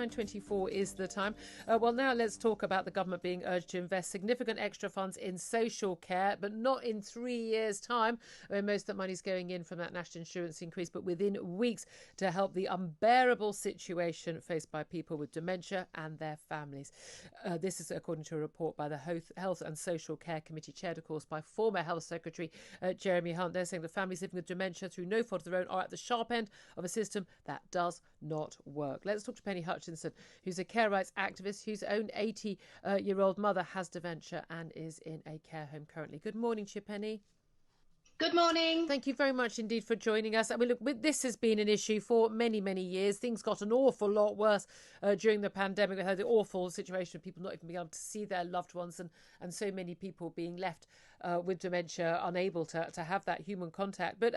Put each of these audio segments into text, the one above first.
9:24 is the time. Well, now let's talk about the government being urged to invest significant extra funds in social care, but not in 3 years' time, when most of that money's going in from that national insurance increase, but within weeks, to help the unbearable situation faced by people with dementia and their families. This is according to a report by the Health and Social Care Committee, chaired, of course, by former Health Secretary Jeremy Hunt. They're saying the families living with dementia through no fault of their own are at the sharp end of a system that does not work. Let's talk to Penny Hutchinson, who's a care rights activist whose own 80-year-old mother has dementia and is in a care home currently. Good morning to you, Penny. Good morning. Thank you very much indeed for joining us. I mean, look, this has been an issue for many, many years. Things got an awful lot worse during the pandemic. We had the awful situation of people not even being able to see their loved ones, and so many people being left with dementia, unable to have that human contact. But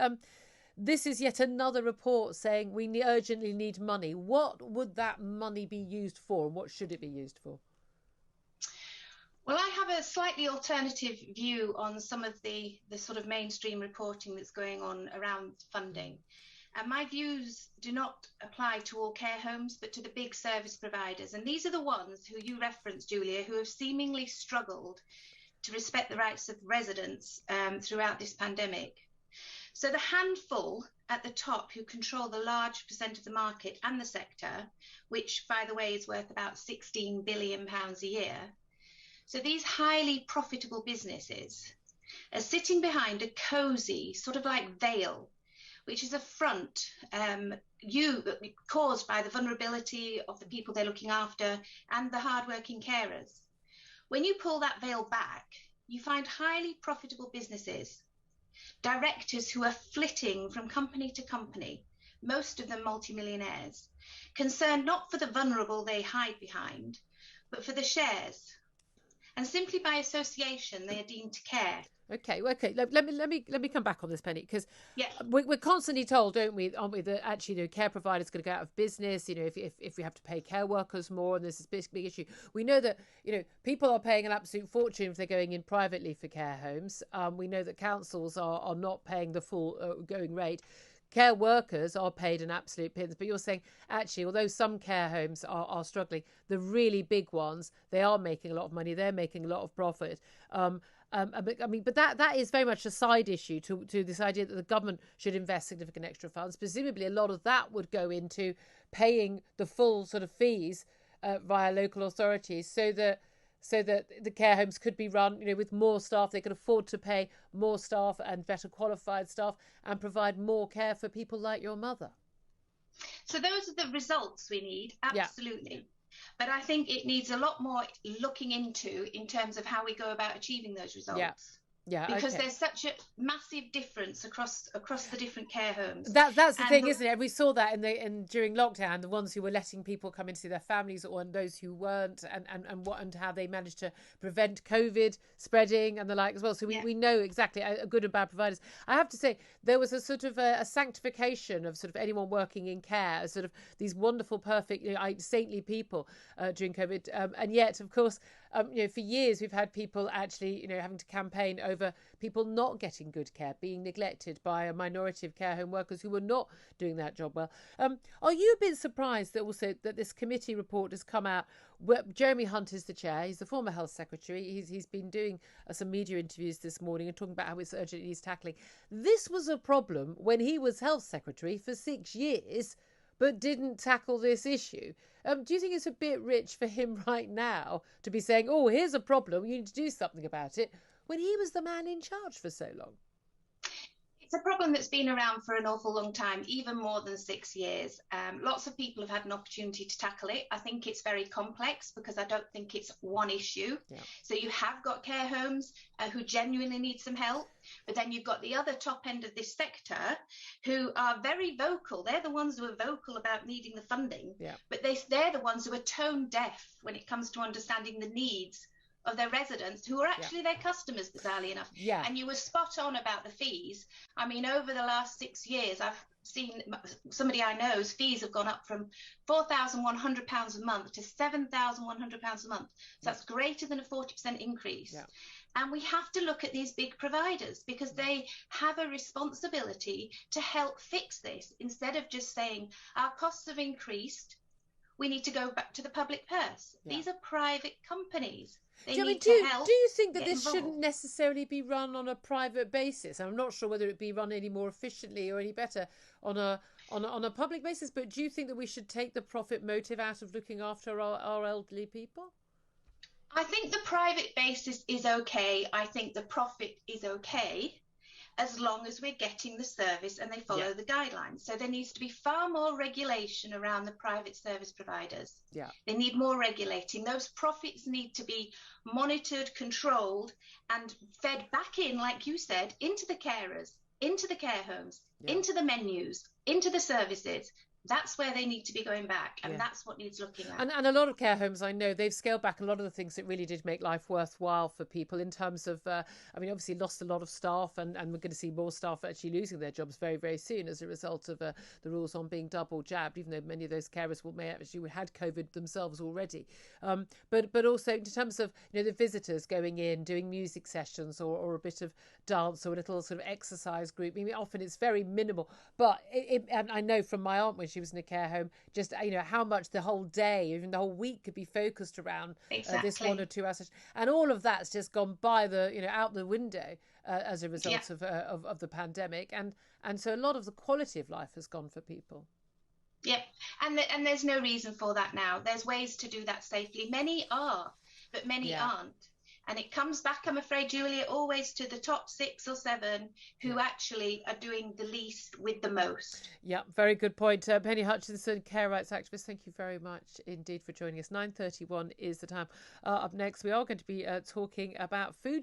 this is yet another report saying we urgently need money. What would that money be used for, and what should it be used for? Well, I have a slightly alternative view on some of the sort of mainstream reporting that's going on around funding. And my views do not apply to all care homes, but to the big service providers. And these are the ones who you referenced, Julia, who have seemingly struggled to respect the rights of residents throughout this pandemic. So the handful at the top who control the large percent of the market and the sector, which, by the way, is worth about £16 billion a year. So these highly profitable businesses are sitting behind a cosy sort of like veil, which is a front caused by the vulnerability of the people they're looking after and the hardworking carers. When you pull that veil back, you find highly profitable businesses, directors who are flitting from company to company, most of them multimillionaires, concerned not for the vulnerable they hide behind, but for the shares. And simply by association, they are deemed to care. Okay. Let me come back on this, Penny, because we're constantly told, aren't we, that actually the care providers going to go out of business. You know, if we have to pay care workers more, and this is a big issue. We know that people are paying an absolute fortune if they're going in privately for care homes. We know that councils are not paying the full going rate. Care workers are paid an absolute pittance, but you're saying actually, although some care homes are struggling, the really big ones, they are making a lot of money, they're making a lot of profit. But that is very much a side issue to this idea that the government should invest significant extra funds. Presumably, a lot of that would go into paying the full sort of fees via local authorities, so that the care homes could be run, with more staff. They could afford to pay more staff and better qualified staff and provide more care for people like your mother. So those are the results we need, absolutely. Yeah. But I think it needs a lot more looking into in terms of how we go about achieving those results. Yeah, because there's such a massive difference across the different care homes. That's the thing, isn't it? We saw that during lockdown, the ones who were letting people come in to see their families, and those who weren't, and how they managed to prevent COVID spreading and the like as well. So we know exactly good and bad providers. I have to say, there was a sort of a sanctification of sort of anyone working in care, sort of these wonderful, perfect, saintly people during COVID, and yet, of course, for years we've had people actually, having to campaign over people not getting good care, being neglected by a minority of care home workers who were not doing that job well. Are you a bit surprised that this committee report has come out? Jeremy Hunt is the chair. He's the former health secretary. He's been doing some media interviews this morning and talking about how it's urgently needs tackling. This was a problem when he was health secretary for 6 years, but didn't tackle this issue. Do you think it's a bit rich for him right now to be saying, oh, here's a problem, you need to do something about it, when he was the man in charge for so long? It's a problem that's been around for an awful long time, even more than 6 years. Lots of people have had an opportunity to tackle it. I think it's very complex because I don't think it's one issue. Yeah. So you have got care homes who genuinely need some help, but then you've got the other top end of this sector who are very vocal. They're the ones who are vocal about needing the funding, but they're the ones who are tone deaf when it comes to understanding the needs of their residents, who are actually their customers, bizarrely enough. Yeah. And you were spot on about the fees. I mean, over the last 6 years, I've seen somebody I know's fees have gone up from £4,100 a month to £7,100 a month. So that's greater than a 40% increase. Yeah. And we have to look at these big providers because they have a responsibility to help fix this, instead of just saying our costs have increased, we need to go back to the public purse. Yeah. These are private companies. They do need to help. Do you think that this involved. shouldn't necessarily be run on a private basis? I'm not sure whether it'd be run any more efficiently or any better on a public basis, but do you think that we should take the profit motive out of looking after our elderly people? I think the private basis is okay. I think the profit is okay, as long as we're getting the service and they follow the guidelines. So there needs to be far more regulation around the private service providers. Yeah. They need more regulating. Those profits need to be monitored, controlled, and fed back in, like you said, into the carers, into the care homes, into the menus, into the services. That's where they need to be going back, and that's what needs looking at. And a lot of care homes, I know, they've scaled back a lot of the things that really did make life worthwhile for people in terms of, I mean, obviously lost a lot of staff, and we're going to see more staff actually losing their jobs very, very soon as a result of the rules on being double jabbed, even though many of those carers may actually had COVID themselves already. But also in terms of, the visitors going in, doing music sessions or a bit of dance or a little sort of exercise group. I mean, often it's very minimal, but and I know from my aunt when she was in a care home, just how much the whole day, even the whole week, could be focused around this 1 or 2 hours, and all of that's just gone by out the window as a result of the pandemic, and so a lot of the quality of life has gone for people. Yep, and there's no reason for that now. There's ways to do that safely. Many are, but many aren't. And it comes back, I'm afraid, Julia, always to the top 6 or 7 who actually are doing the least with the most. Yeah, very good point. Penny Hutchinson, care rights activist, thank you very much indeed for joining us. 9:31 is the time. Up next, we are going to be talking about food